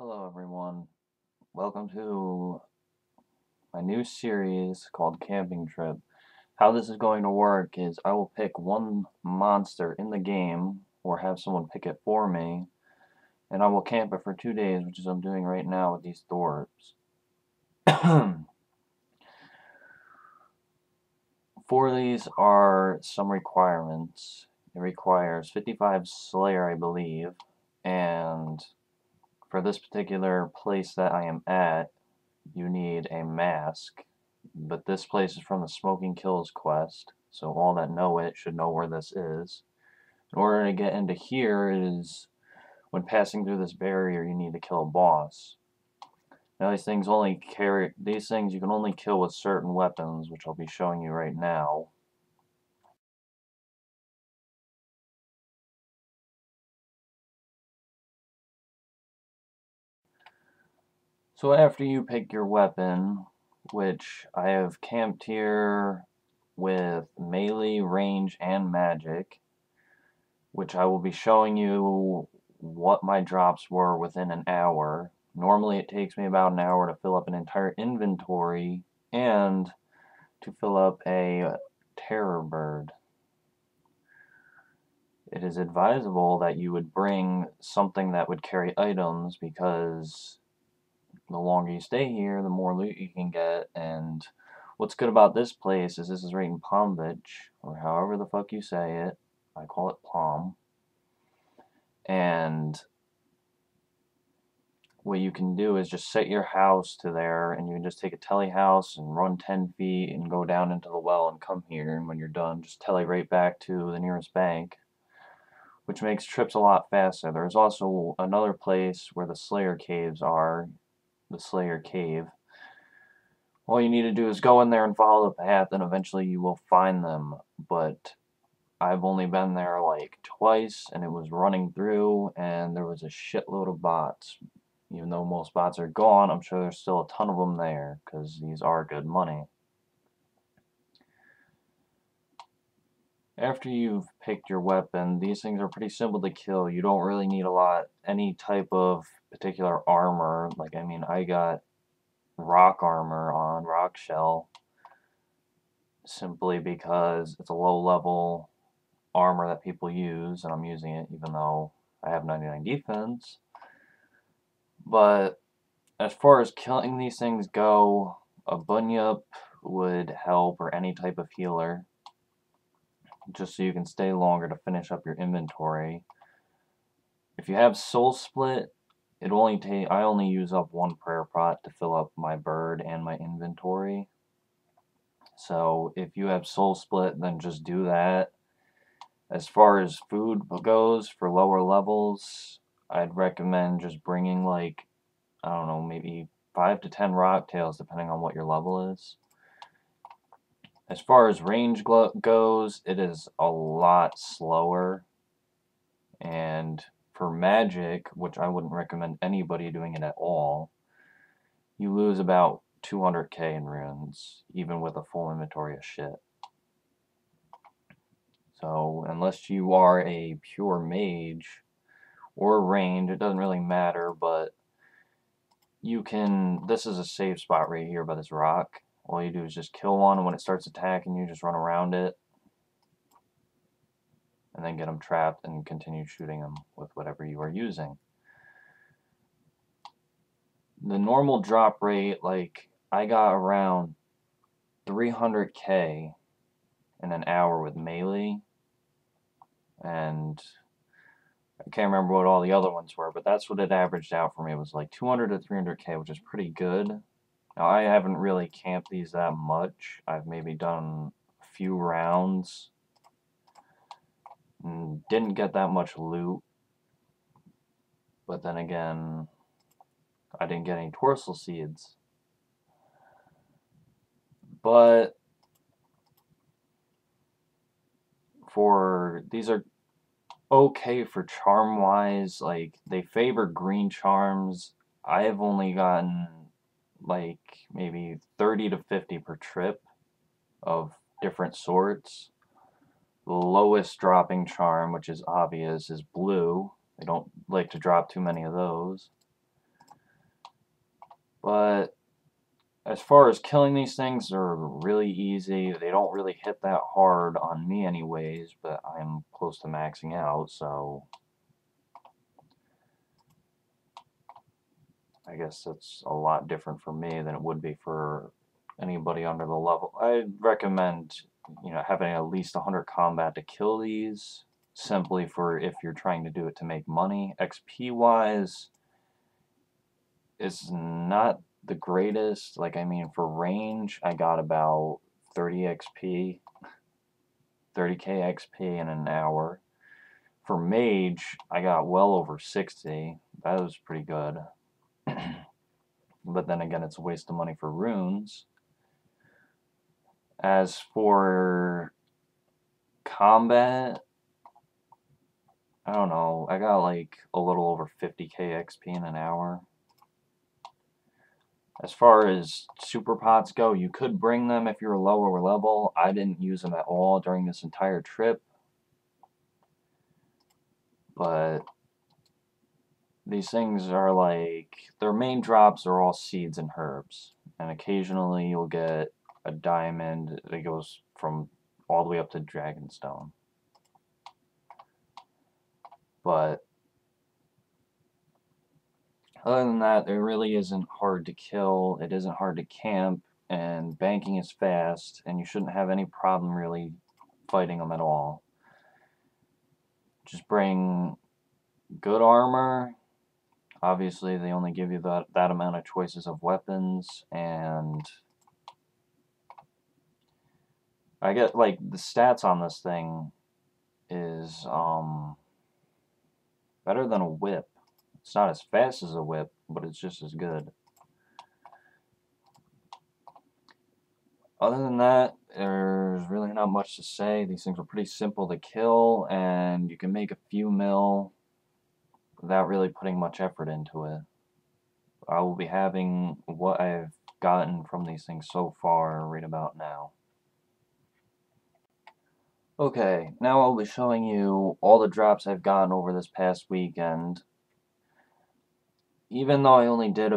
Hello everyone, welcome to my new series called Camping Trip. How this is going to work is I will pick one monster in the game, or have someone pick it for me, and I will camp it for 2 days, which is what I'm doing right now with these Thorbs. For these are some requirements. It requires 55 Slayer, I believe, and for this particular place that I am at, you need a mask. But this place is from the Smoking Kills quest, so all that know it should know where this is. In order to get into here is when passing through this barrier you need to kill a boss. Now these things you can only kill with certain weapons, which I'll be showing you right now. So after you pick your weapon, which I have camped here with melee, range, and magic, which I will be showing you what my drops were within an hour. Normally it takes me about an hour to fill up an entire inventory and to fill up a terror bird. It is advisable that you would bring something that would carry items, because the longer you stay here, the more loot you can get. And what's good about this place is this is right in Palm Beach, or however the fuck you say it. I call it Palm. And what you can do is just set your house to there, and you can just take a tele house and run 10 feet and go down into the well and come here, and when you're done just tele right back to the nearest bank, which makes trips a lot faster. There's also another place where the Slayer caves are, the Slayer cave. All you need to do is go in there and follow the path, and eventually you will find them. But I've only been there like twice, and it was running through and there was a shitload of bots. Even though most bots are gone, I'm sure there's still a ton of them there, because these are good money. After you've picked your weapon, these things are pretty simple to kill. You don't really need any type of particular armor. Like, I mean, I got rock armor on, rock shell, simply because it's a low level armor that people use, and I'm using it even though I have 99 defense. But as far as killing these things go, a bunyip would help, or any type of healer, just so you can stay longer to finish up your inventory. If you have soul split, I only use up one prayer pot to fill up my bird and my inventory. So if you have soul split, then just do that. As far as food goes for lower levels, I'd recommend just bringing, like, I don't know, maybe 5 to 10 rocktails, depending on what your level is. As far as range goes, it is a lot slower. And for magic, which I wouldn't recommend anybody doing it at all, you lose about 200k in runes, even with a full inventory of shit. So unless you are a pure mage or range, it doesn't really matter, but this is a safe spot right here by this rock. All you do is just kill one, and when it starts attacking you, just run around it, and then get them trapped and continue shooting them with whatever you are using. The normal drop rate, like, I got around 300k in an hour with melee, and I can't remember what all the other ones were, but that's what it averaged out for me. It was like 200 to 300k, which is pretty good. Now, I haven't really camped these that much. I've maybe done a few rounds and didn't get that much loot. But then again, I didn't get any torsal seeds. But these are okay for charm wise. Like, they favor green charms. I have only gotten like maybe 30 to 50 per trip of different sorts. The lowest dropping charm, which is obvious, is blue. They don't like to drop too many of those. But as far as killing these things, they're really easy. They don't really hit that hard on me anyways, but I'm close to maxing out, so I guess that's a lot different for me than it would be for anybody under the level. I'd recommend, having at least 100 combat to kill these, simply for if you're trying to do it to make money. XP wise, it's not the greatest. Like, I mean, for range, I got about 30 XP, 30k XP in an hour. For mage, I got well over 60. That was pretty good. But then again, it's a waste of money for runes. As for combat, I don't know. I got like a little over 50k XP in an hour. As far as super pots go, you could bring them if you're a lower level. I didn't use them at all during this entire trip. But these things are like, their main drops are all seeds and herbs. And occasionally you'll get a diamond that goes from all the way up to Dragonstone. But other than that, it really isn't hard to kill, it isn't hard to camp, and banking is fast, and you shouldn't have any problem really fighting them at all. Just bring good armor. Obviously, they only give you that amount of choices of weapons, and I get, like, the stats on this thing is better than a whip. It's not as fast as a whip, but it's just as good. Other than that, there's really not much to say. These things are pretty simple to kill, and you can make a few mil without really putting much effort into it. I will be having what I've gotten from these things so far right about now. Okay, now I'll be showing you all the drops I've gotten over this past weekend. Even though I only did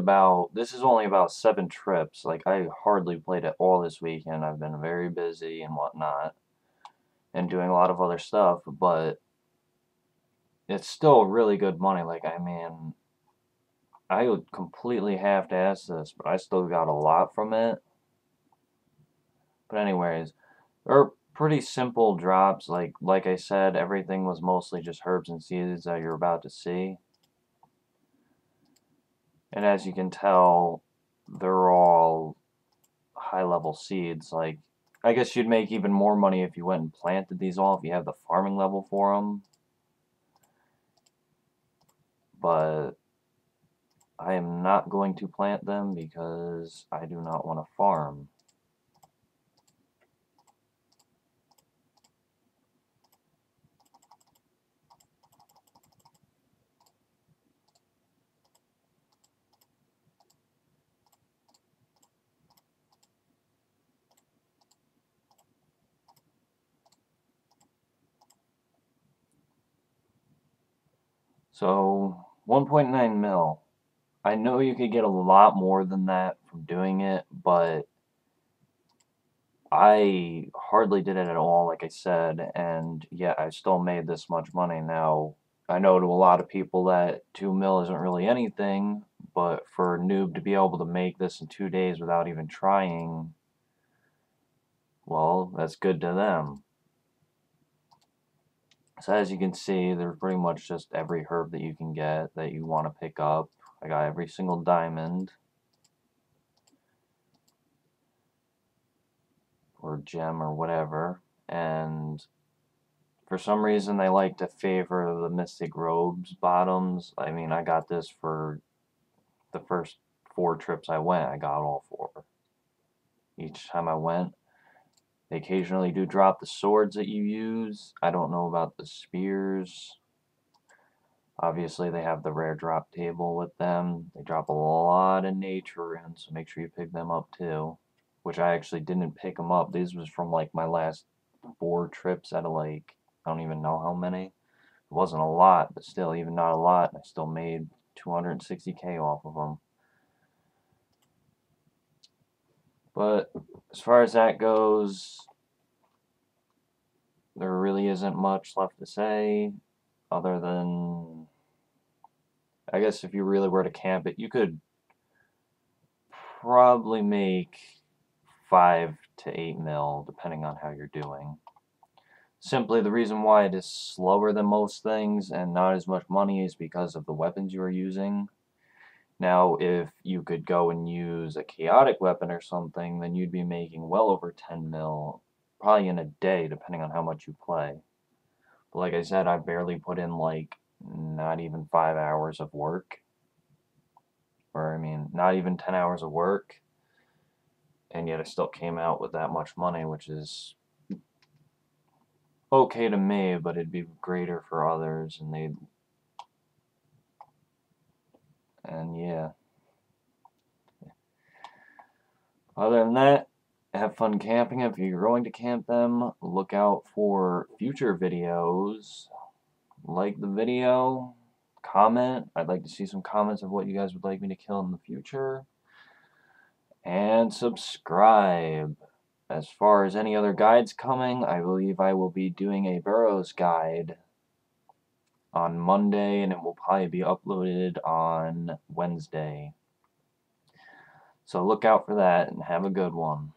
this is only about 7 trips, like I hardly played it all this weekend. I've been very busy and whatnot, and doing a lot of other stuff, but it's still really good money. Like, I mean, I would completely have to ask this, but I still got a lot from it. But anyways, they're pretty simple drops. Like I said, everything was mostly just herbs and seeds that you're about to see. And as you can tell, they're all high-level seeds. Like, I guess you'd make even more money if you went and planted these all, if you have the farming level for them. But I am not going to plant them because I do not want to farm. So, 1.9 mil. I know you could get a lot more than that from doing it, but I hardly did it at all, like I said, and yet I still made this much money. Now, I know to a lot of people that 2 mil isn't really anything, but for a noob to be able to make this in 2 days without even trying, well, that's good to them. So as you can see, there's pretty much just every herb that you can get that you want to pick up. I got every single diamond or gem or whatever, and for some reason they like to favor the Mystic Robes bottoms. I mean, I got this for the first 4 trips I went. I got all 4. Each time I went. They occasionally do drop the swords that you use. I don't know about the spears. Obviously, they have the rare drop table with them. They drop a lot of nature runes, so make sure you pick them up too. Which I actually didn't pick them up. These was from like my last 4 trips out of like, I don't even know how many. It wasn't a lot, but still, even not a lot, I still made 260k off of them. But as far as that goes, there really isn't much left to say other than, I guess if you really were to camp it, you could probably make 5 to 8 mil depending on how you're doing. Simply the reason why it is slower than most things and not as much money is because of the weapons you are using. Now, if you could go and use a chaotic weapon or something, then you'd be making well over 10 mil, probably in a day, depending on how much you play. But like I said, I barely put in like not even 5 hours of work. Or, I mean, not even 10 hours of work. And yet I still came out with that much money, which is okay to me, but it'd be greater for others, and yeah. Other than that, have fun camping. If you're going to camp them, look out for future videos. Like the video, comment. I'd like to see some comments of what you guys would like me to kill in the future. And subscribe. As far as any other guides coming, I believe I will be doing a Burrows guide on Monday, and it will probably be uploaded on Wednesday. So look out for that, and have a good one.